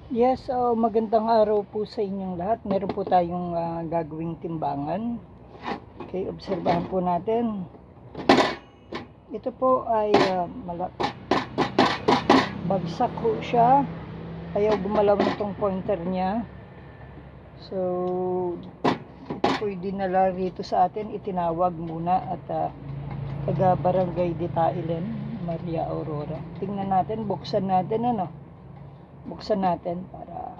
Yes, magandang araw po sa inyong lahat. Meron po tayong gagawing timbangan. Okay, obserbahan po natin. Ito po ay bagsak po siya. Ayaw gumalaw nitong pointer niya. So, ito po yung dinala rito sa atin. Itinawag muna at taga Barangay Ditailen, Maria Aurora. Tingnan natin, buksan natin buksan natin para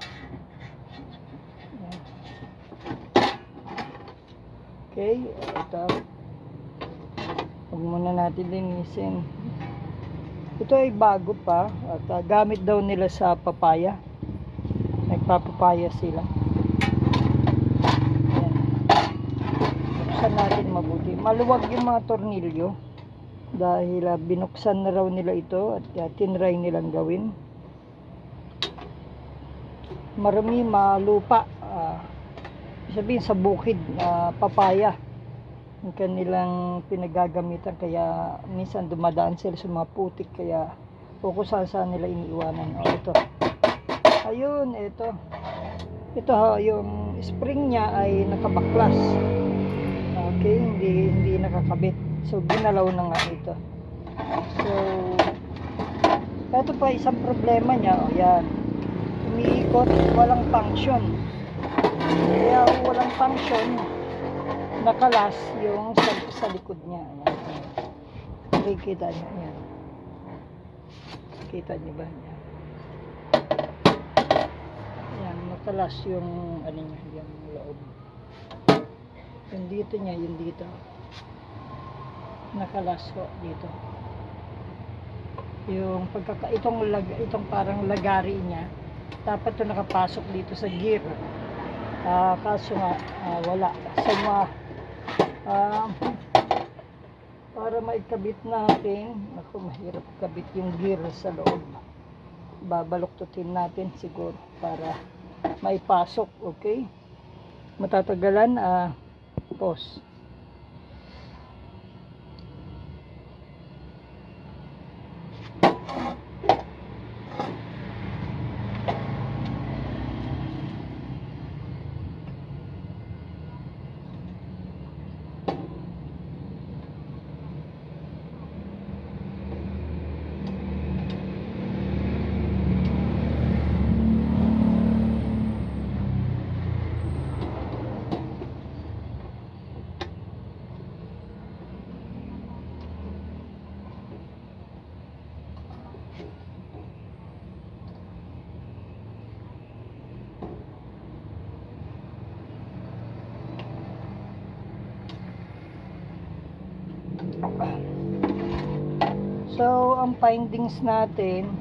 okay, ito huwag muna natin linisin. Ito ay bago pa at gamit daw nila sa papaya, nagpapapaya sila. Ayan. Buksan natin mabuti, maluwag yung mga tornilyo dahil binuksan na raw nila ito at tinry nilang gawin. Marami malupa, sabihin sa bukid, papaya ang kanilang pinagagamitan, kaya minsan dumadaan sila sa mga putik, kaya kung saan nila iniiwanan. Ito, ayun, ito yung spring niya ay nakabaklas. Okay, hindi nakakabit, so ginalaw na nga ito. So ito pa isang problema niya, yan, umiikot, walang function. Kaya walang function, nakalas yung sa likod niya. Ayan. Kita niyo yan. Kita niyo ba yan? Yan, nakalas yung ano niya, yung loob. Yung dito niya, yung dito. Nakalas ko dito. Yung itong parang lagari niya, dapat ito nakapasok dito sa gear. Kaso nga wala. So para maikabit natin, mahirap kabit yung gear sa loob. Babaluktutin natin siguro para maipasok. Okay, matatagalan. Pause. So, ang findings natin,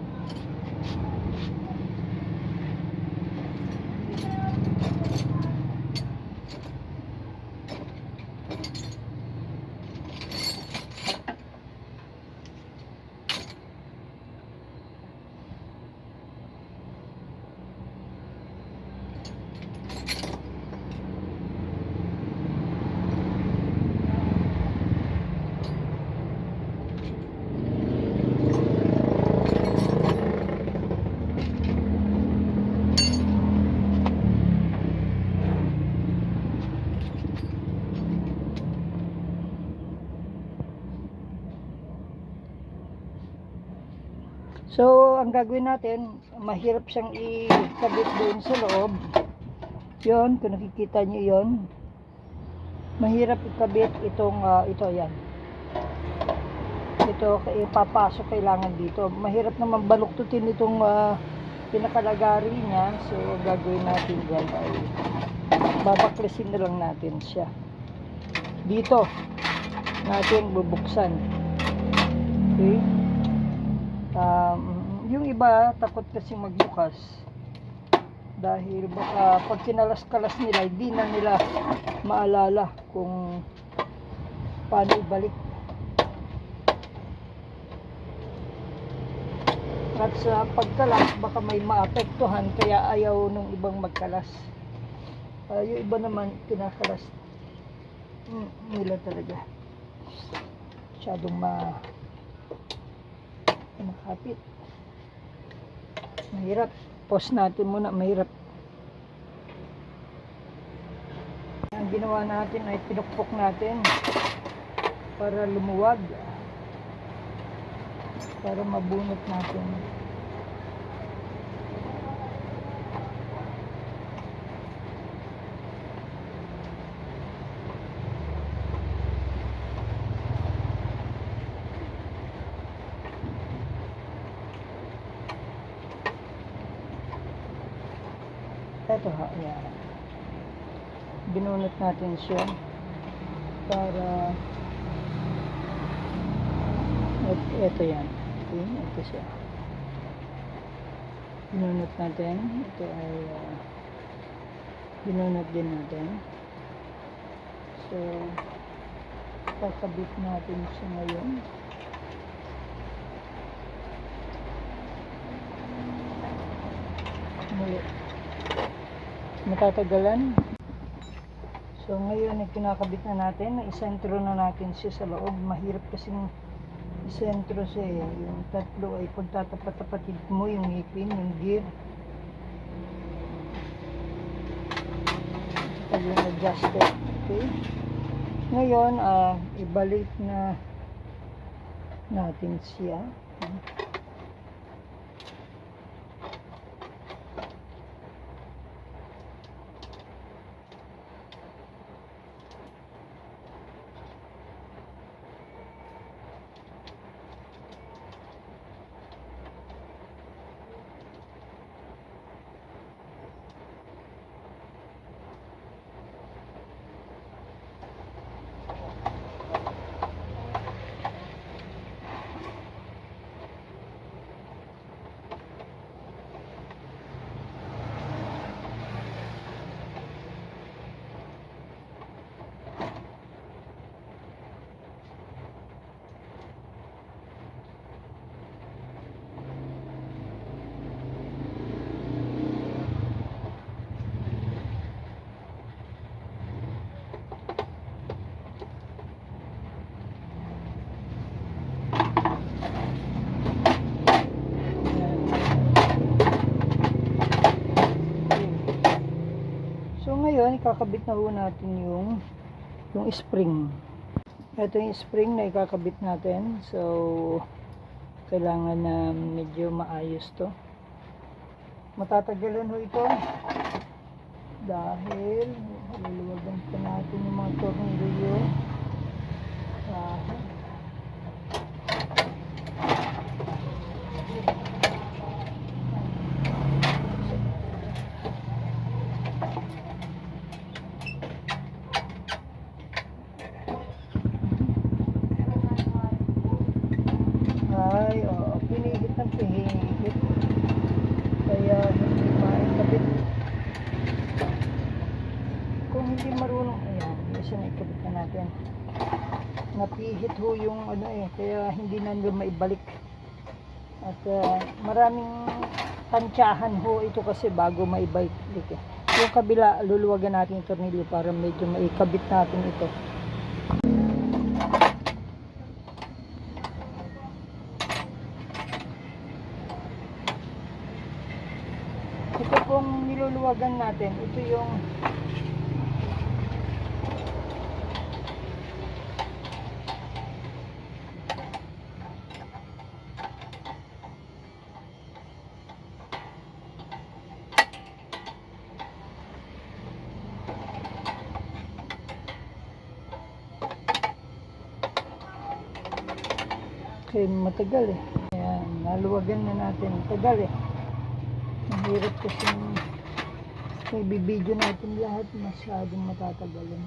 so ang gagawin natin, mahirap siyang ikabit doon sa loob. Yon, kung nakikita nyo yon, mahirap ikabit itong ito, yan. Ito, ipapasok kailangan dito. Mahirap naman baluktutin itong pinakalagari niya. So gagawin natin dyan ay babaklasin na lang natin siya. Dito natin bubuksan. Okay. Yung iba takot kasi magbukas dahil baka pag kinalas-kalas nila, hindi na nila maalala kung paano ibalik. At sa pagkalas baka may maapektuhan, kaya ayaw ng ibang magkalas. Yung iba naman kinakalas nila talaga. Masyadong makapit. Mahirap. Pause natin muna, mahirap. Ang ginawa natin ay pinukpok natin para lumuwag. Para mabunot natin. Ito ha, yan. Binunot natin siya para ito yan. Okay, ito siya. Binunot natin. Ito ay binunot din natin. So, kakabit natin siya ngayon. Muli. Matatagalan. So ngayon ay kinakabit na natin, isentro na natin siya sa loob. Mahirap kasing isentro siya eh. Yung tatlo ay pagtatapat-tapatid mo yung ngipin, yung gear. Pag yung adjusted. Okay. Ngayon, ibalik na natin siya. Ngayon, ikakabit na ho natin yung spring. Ito yung spring na ikakabit natin. So, kailangan na medyo maayos to. Matatagalan ho ito. Dahil, luluwagan pa natin yung mga tornilyo. Pinihit ng pinihit. Kaya hindi maikabit. Kung hindi marunong, ayan, isa na ikabit na natin. Napihit ho yung kaya hindi na nila maibalik. At maraming tansyahan ho ito kasi bago maibalik eh. Yung kabila, luluwagan natin yung tornilyo para medyo maikabit natin ito. Ito pong niluluwagan natin, ito yung okay, matagal eh. Ayan, naluwagan na natin. Matagal eh. Mahirap kasi ibibideo natin lahat, masyadong matatagalan.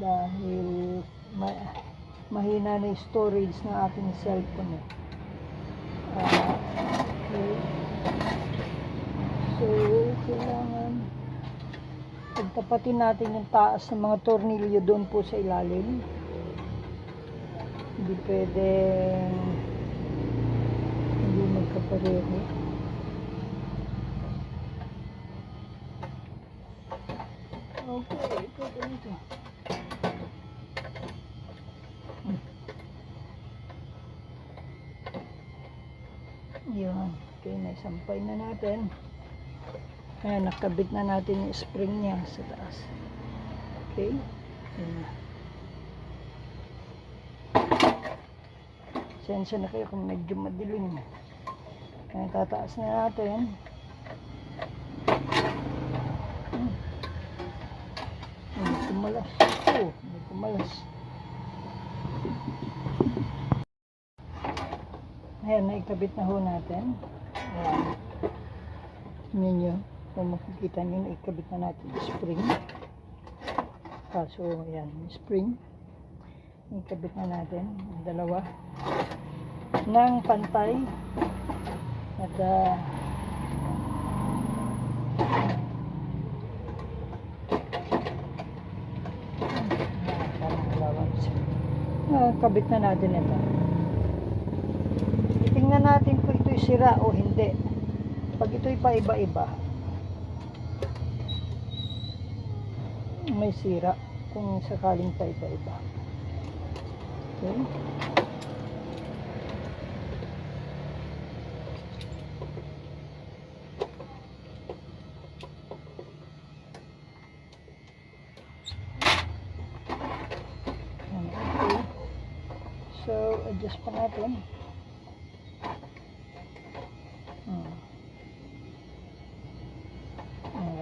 Dahil mahina na yung storage ng aking cellphone eh. Okay. So, kailangan pagtapatin natin yung taas ng mga tornilyo doon po sa ilalim. Hindi pwedeng hindi magkapareho. Okay, ito ganito. Yun. Okay, sampay na natin. Ayan, nakabit na natin yung spring niya sa taas. Okay. Ayan. Sensya na kayo kung medyo madilim. Ayan, tataas na natin. May kumalas. Oh, may kumalas. Ayan, naikabit na ho natin. Ayan. Tingnan nyo. Kung makikita nyo, naikabit na natin yung spring. Kaso, ayan, yung spring. Naikabit na natin. Yung dalawa. Ng pantay. At, kabit na natin ito. Tingnan natin kung ito'y sira o hindi. Pag ito'y paiba-iba, may sira kung sakaling paiba-iba. Okay. Okay. So, adjust pa natin.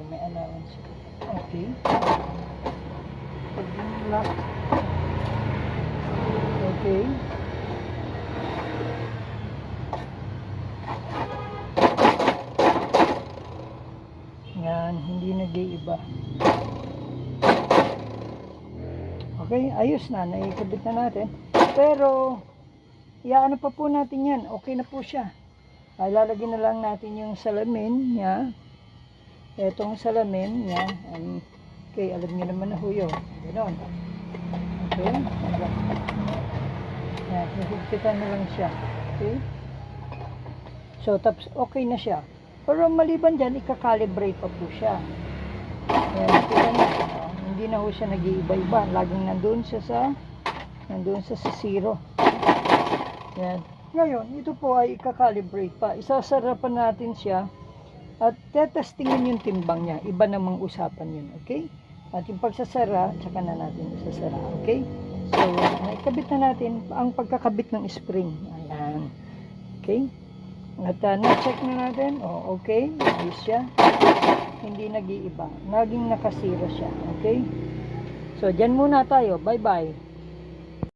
May allowance. Okay. Pag lock. Okay. Yan, hindi nag-iiba. Okay, ayos na. Naikabit na natin. Pero, iaano pa po natin yan. Okay na po siya. Lalagyan na lang natin yung salamin niya. Etong salamin niya. Okay, alam niyo naman na ho yun. Ganon. Okay. Yan, hihigpitan na lang siya. Okay. So, tapos okay na siya. Pero maliban dyan, ikakalibrate pa po siya. Yan, kita niyo. Hindi na ho siya nag-iiba-iba. Laging nandun sa zero. Yan. Ngayon, ito po ay ikakalibrate pa. Isasara pa natin siya at tetestingin yung timbang niya. Iba namang usapan yun. Okay? At yung pagsasara, tsaka na natin isasara. Okay? So, naikabit na natin ang pagkakabit ng spring. Ayan. Okay? At na-check na natin. Oh, okay. Ayos siya. Hindi nag-iiba. Naging nakasira siya. Okay? So, dyan muna tayo. Bye-bye.